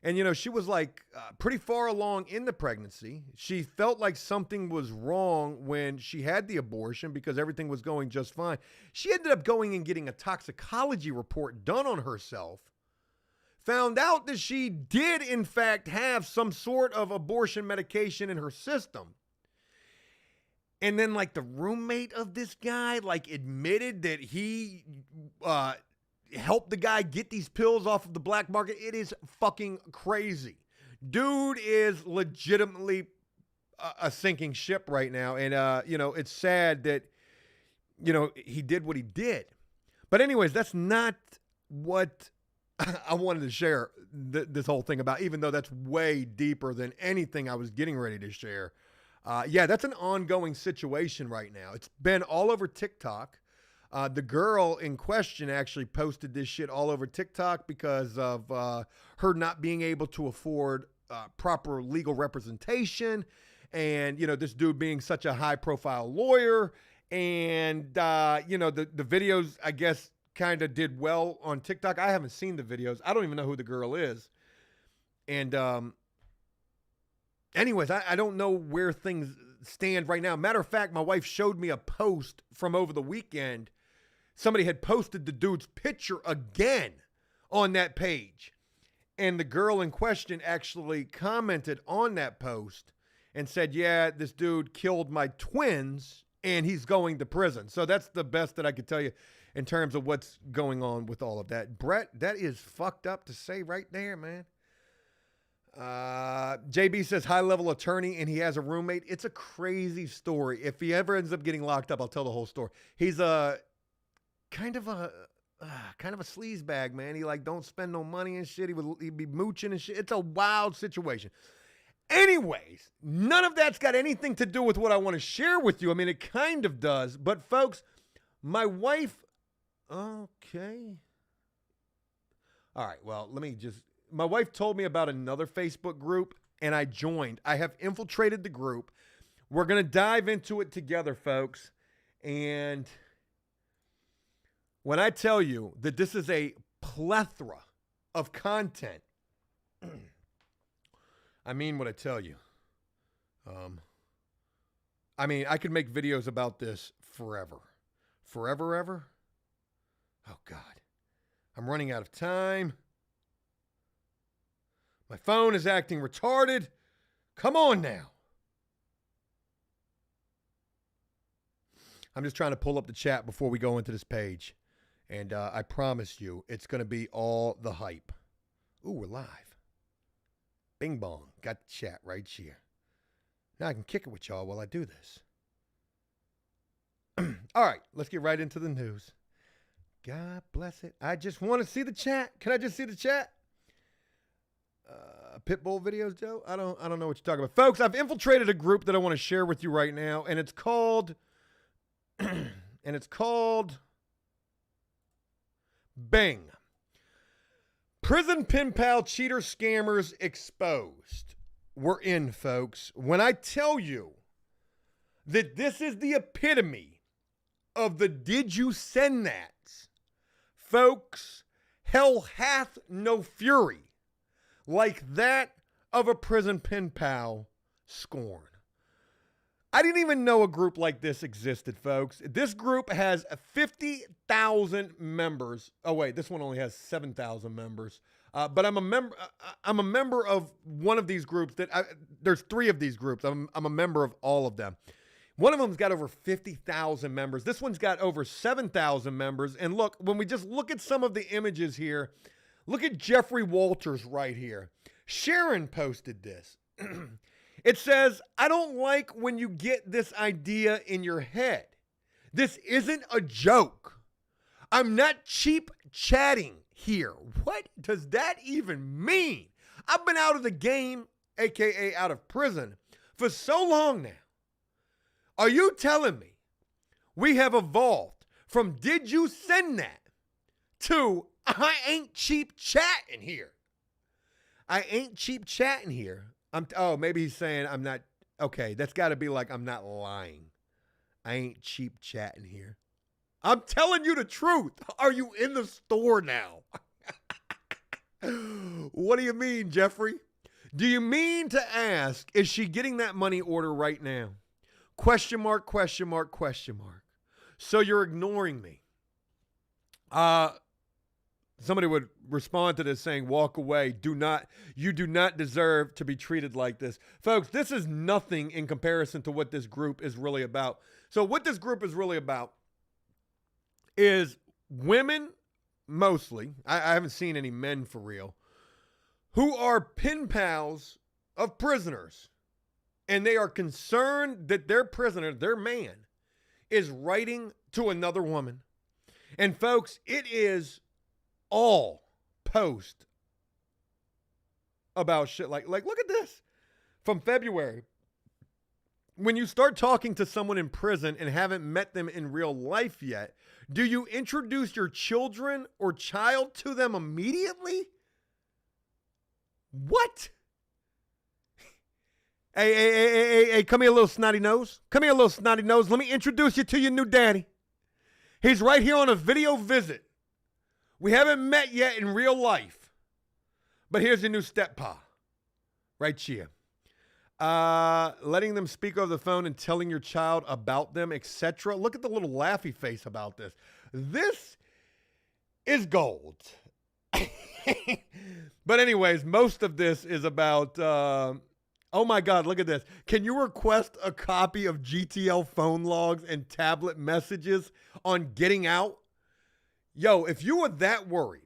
And, you know, she was like pretty far along in the pregnancy. She felt like something was wrong when she had the abortion because everything was going just fine. She ended up going and getting a toxicology report done on herself. Found out that she did, in fact, have some sort of abortion medication in her system. And then, like, the roommate of this guy, like, admitted that he helped the guy get these pills off of the black market. It is fucking crazy. Dude is legitimately a sinking ship right now. And, you know, it's sad that, you know, he did what he did. But anyways, that's not what I wanted to share this whole thing about, even though that's way deeper than anything I was getting ready to share. Yeah, that's an ongoing situation right now. It's been all over TikTok. The girl in question actually posted this shit all over TikTok because of her not being able to afford proper legal representation. And, you know, this dude being such a high profile lawyer. And, you know, the videos, I guess, kind of did well on TikTok. I haven't seen the videos. I don't even know who the girl is. And anyways, I don't know where things stand right now. Matter of fact, my wife showed me a post from over the weekend. Somebody had posted the dude's picture again on that page. And the girl in question actually commented on that post and said, yeah, this dude killed my twins and he's going to prison. So that's the best that I could tell you in terms of what's going on with all of that. Brett, that is fucked up to say right there, man. JB says high-level attorney and he has a roommate. It's a crazy story. If he ever ends up getting locked up, I'll tell the whole story. He's a kind of a sleaze bag, man. He like don't spend no money and shit. He'd be mooching and shit. It's a wild situation. Anyways, none of that's got anything to do with what I want to share with you. I mean, it kind of does, but folks, my wife. Okay. All right. Well, my wife told me about another Facebook group and I joined. I have infiltrated the group. We're going to dive into it together, folks. And when I tell you that this is a plethora of content, I mean what I tell you. I mean, I could make videos about this forever. Forever, ever? Oh, God. I'm running out of time. My phone is acting retarded. Come on now. I'm just trying to pull up the chat before we go into this page. And I promise you, it's going to be all the hype. Ooh, we're live. Bing bong. Got the chat right here. Now I can kick it with y'all while I do this. All right, let's get right into the news. God bless it. I just want to see the chat. Can I just see the chat? Pitbull videos, Joe? I don't know what you're talking about. Folks, I've infiltrated a group that I want to share with you right now, and it's called Bing. Prison pen pal cheater scammers exposed. We're in, folks. When I tell you that this is the epitome of the did you send that, folks, hell hath no fury like that of a prison pen pal scorn. I didn't even know a group like this existed, folks. This group has 50,000 members. Oh wait, this one only has 7,000 members. But I'm a member. I'm a member of one of these groups. There's 3 of these groups. I'm a member of all of them. One of them's got over 50,000 members. This one's got over 7,000 members. And look, when we just look at some of the images here, look at Jeffrey Walters right here. Sharon posted this. It says, I don't like when you get this idea in your head. This isn't a joke. I'm not cheap chatting here. What does that even mean? I've been out of the game, aka out of prison, for so long now. Are you telling me we have evolved from did you send that to I ain't cheap chatting here? I ain't cheap chatting here. Maybe he's saying I'm not. Okay, that's got to be like I'm not lying. I ain't cheap chatting here. I'm telling you the truth. Are you in the store now? What do you mean, Jeffrey? Do you mean to ask, is she getting that money order right now? Question mark, question mark, question mark. So you're ignoring me. Somebody would respond to this saying, walk away. You do not deserve to be treated like this. Folks, this is nothing in comparison to what this group is really about. So what this group is really about is women, mostly, I haven't seen any men for real, who are pen pals of prisoners. And they are concerned that their prisoner, their man, is writing to another woman. And folks, it is all post about shit like look at this from February. When you start talking to someone in prison and haven't met them in real life yet, do you introduce your children or child to them immediately? What? Hey, come here, little snotty nose. Come here, little snotty nose. Let me introduce you to your new daddy. He's right here on a video visit. We haven't met yet in real life. But here's your new steppa. Right here. Letting them speak over the phone and telling your child about them, etc. Look at the little laughy face about this. This is gold. But anyways, most of this is about... oh my God, look at this. Can you request a copy of GTL phone logs and tablet messages on getting out? Yo, if you were that worried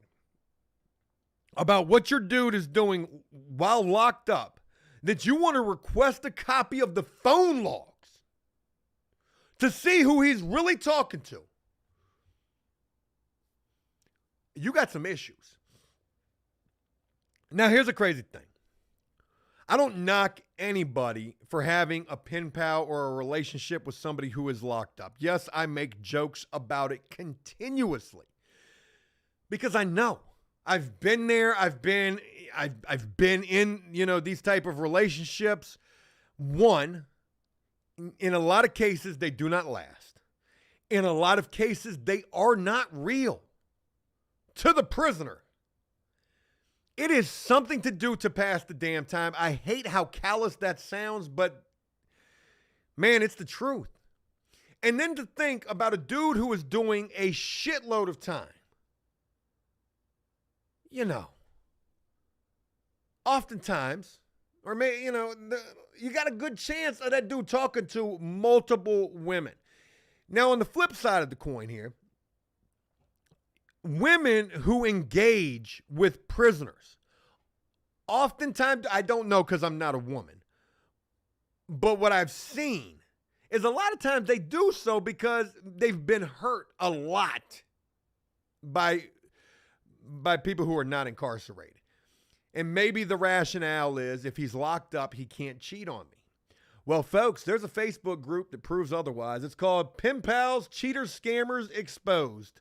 about what your dude is doing while locked up, that you want to request a copy of the phone logs to see who he's really talking to, you got some issues. Now, here's a crazy thing. I don't knock anybody for having a pen pal or a relationship with somebody who is locked up. Yes, I make jokes about it continuously because I know I've been there. I've been in, these type of relationships. One, in a lot of cases, they do not last. In a lot of cases, they are not real to the prisoner. It is something to do to pass the damn time. I hate how callous that sounds, but man, it's the truth. And then to think about a dude who is doing a shitload of time. Oftentimes, or maybe, you got a good chance of that dude talking to multiple women. Now, on the flip side of the coin here, women who engage with prisoners, oftentimes, I don't know because I'm not a woman, but what I've seen is a lot of times they do so because they've been hurt a lot by people who are not incarcerated. And maybe the rationale is if he's locked up, he can't cheat on me. Well, folks, there's a Facebook group that proves otherwise. It's called Pen Pals, Cheaters, Scammers Exposed.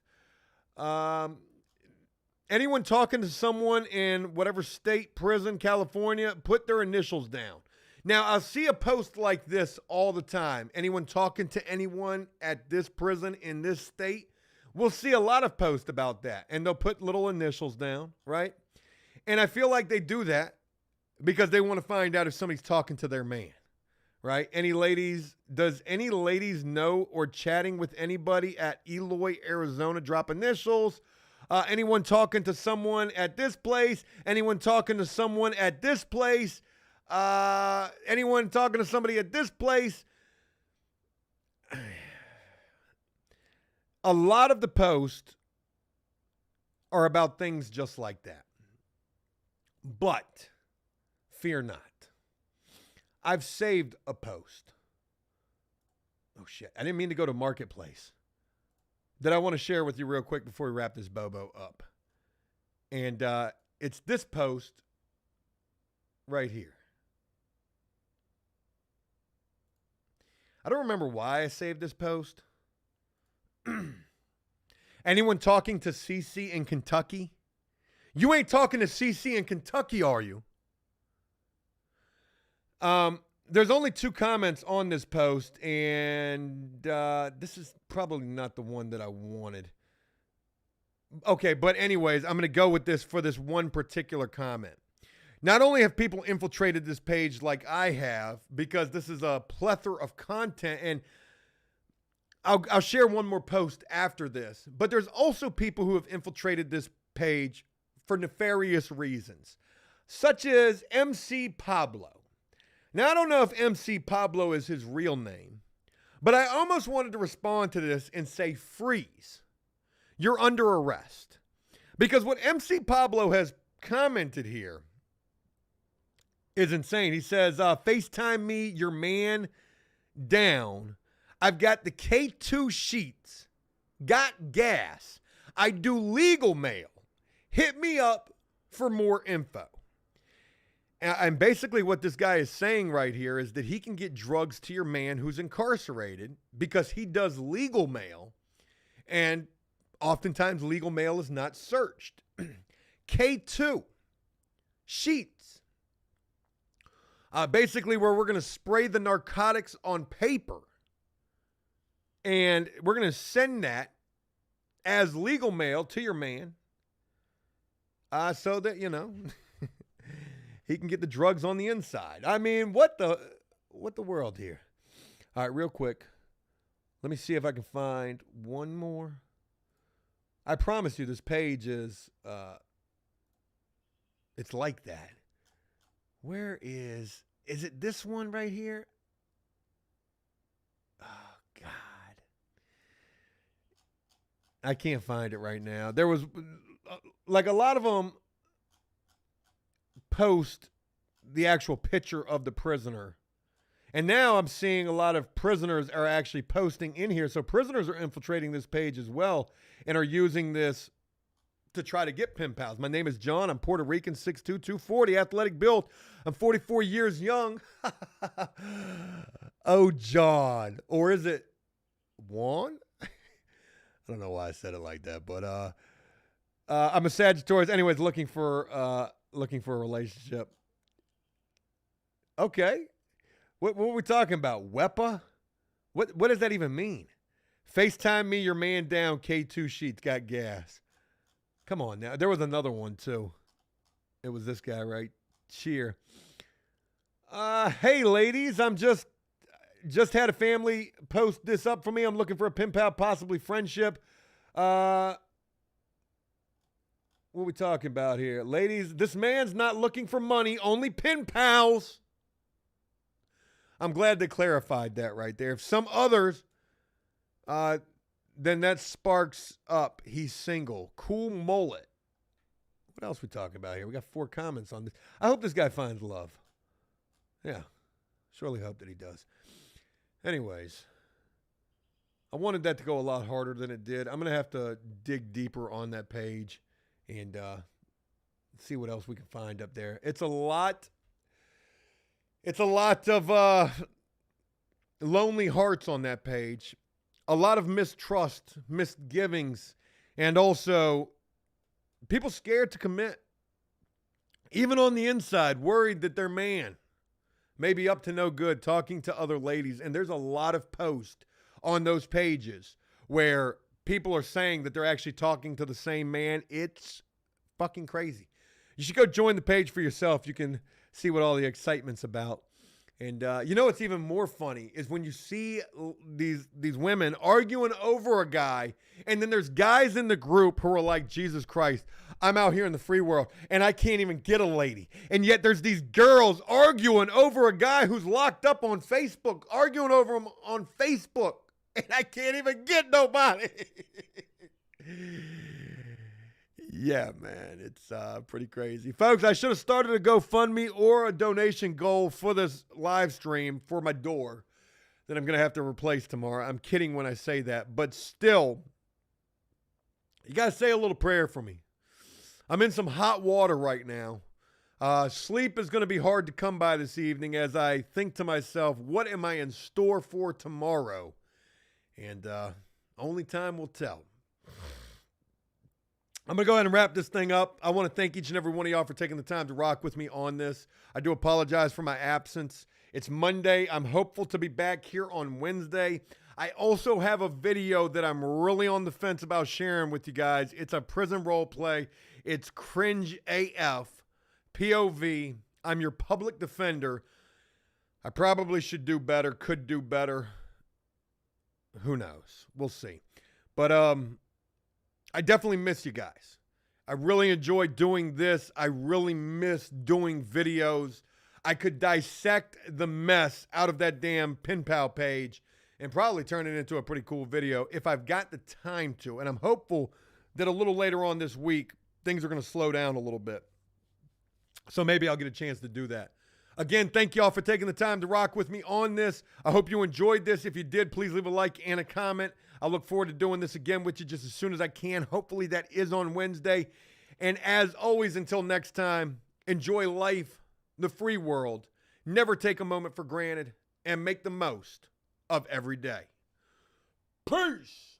Anyone talking to someone in whatever state, prison, California, put their initials down. Now, I'll see a post like this all the time. Anyone talking to anyone at this prison in this state? We'll see a lot of posts about that. And they'll put little initials down, right? And I feel like they do that because they want to find out if somebody's talking to their man, right? Any ladies, does any ladies know or chatting with anybody at Eloy, Arizona, drop initials? Anyone talking to someone at this place? Anyone talking to someone at this place? Anyone talking to somebody at this place? A lot of the posts are about things just like that. But fear not. I've saved a post. Oh, shit. I didn't mean to go to Marketplace. That I want to share with you real quick before we wrap this Bobo up. And it's this post right here. I don't remember why I saved this post. Anyone talking to CC in Kentucky? You ain't talking to CC in Kentucky, are you? There's only 2 comments on this post, and this is probably not the one that I wanted. Okay, but anyways, I'm going to go with this for this one particular comment. Not only have people infiltrated this page like I have, because this is a plethora of content, and I'll share one more post after this, but there's also people who have infiltrated this page for nefarious reasons, such as MC Pablo. Now, I don't know if MC Pablo is his real name, but I almost wanted to respond to this and say, freeze. You're under arrest. Because what MC Pablo has commented here is insane. He says, FaceTime me, your man down. I've got the K2 sheets. Got gas. I do legal mail. Hit me up for more info. And basically what this guy is saying right here is that he can get drugs to your man who's incarcerated because he does legal mail. And oftentimes legal mail is not searched. K2 sheets. Basically where we're going to spray the narcotics on paper. And we're going to send that as legal mail to your man. So that, you know, he can get the drugs on the inside. I mean, what the world here? All right, real quick. Let me see if I can find one more. I promise you this page is, it's like that. Where is it this one right here? Oh, God. I can't find it right now. There was, like a lot of them post the actual picture of the prisoner. And now I'm seeing a lot of prisoners are actually posting in here. So prisoners are infiltrating this page as well and are using this to try to get pen pals. My name is John. I'm Puerto Rican, 6'2", 240, athletic build. I'm 44 years young. Oh, John. Or is it Juan? I don't know why I said it like that, but I'm a Sagittarius. Anyways, looking for a relationship. Okay. What are we talking about? WEPA? What does that even mean? FaceTime me, your man down, K2 sheets, got gas. Come on now. There was another one too. It was this guy, right? Cheer. Hey ladies, I'm just had a family post this up for me. I'm looking for a pen pal, possibly friendship. What are we talking about here? Ladies, this man's not looking for money, only pen pals. I'm glad they clarified that right there. If some others, then that sparks up. He's single. Cool mullet. What else we talking about here? We got 4 comments on this. I hope this guy finds love. Yeah. Surely hope that he does. Anyways, I wanted that to go a lot harder than it did. I'm going to have to dig deeper on that page and Let's see what else we can find up there. It's a lot. It's a lot of lonely hearts on that page. A lot of mistrust, misgivings, and also people scared to commit. Even on the inside, worried that their man may be up to no good, talking to other ladies. And there's a lot of posts on those pages where people are saying that they're actually talking to the same man. It's fucking crazy. You should go join the page for yourself. You can see what all the excitement's about. And you know what's even more funny is when you see these women arguing over a guy, and then there's guys in the group who are like, Jesus Christ, I'm out here in the free world, and I can't even get a lady. And yet there's these girls arguing over a guy who's locked up on Facebook, arguing over him on Facebook, and I can't even get nobody. Yeah, man, it's pretty crazy. Folks, I should have started a GoFundMe or a donation goal for this live stream for my door that I'm going to have to replace tomorrow. I'm kidding when I say that, but still, you got to say a little prayer for me. I'm in some hot water right now. Sleep is going to be hard to come by this evening as I think to myself, what am I in store for tomorrow? And only time will tell. I'm going to go ahead and wrap this thing up. I want to thank each and every one of y'all for taking the time to rock with me on this. I do apologize for my absence. It's Monday. I'm hopeful to be back here on Wednesday. I also have a video that I'm really on the fence about sharing with you guys. It's a prison role play. It's cringe AF, POV. I'm your public defender. I probably should do better, could do better. Who knows? We'll see. But I definitely miss you guys. I really enjoy doing this. I really miss doing videos. I could dissect the mess out of that damn pen pal page and probably turn it into a pretty cool video if I've got the time to. And I'm hopeful that a little later on this week, things are going to slow down a little bit. So maybe I'll get a chance to do that. Again, thank y'all for taking the time to rock with me on this. I hope you enjoyed this. If you did, please leave a like and a comment. I look forward to doing this again with you just as soon as I can. Hopefully that is on Wednesday. And as always, until next time, enjoy life, the free world. Never take a moment for granted and make the most of every day. Peace.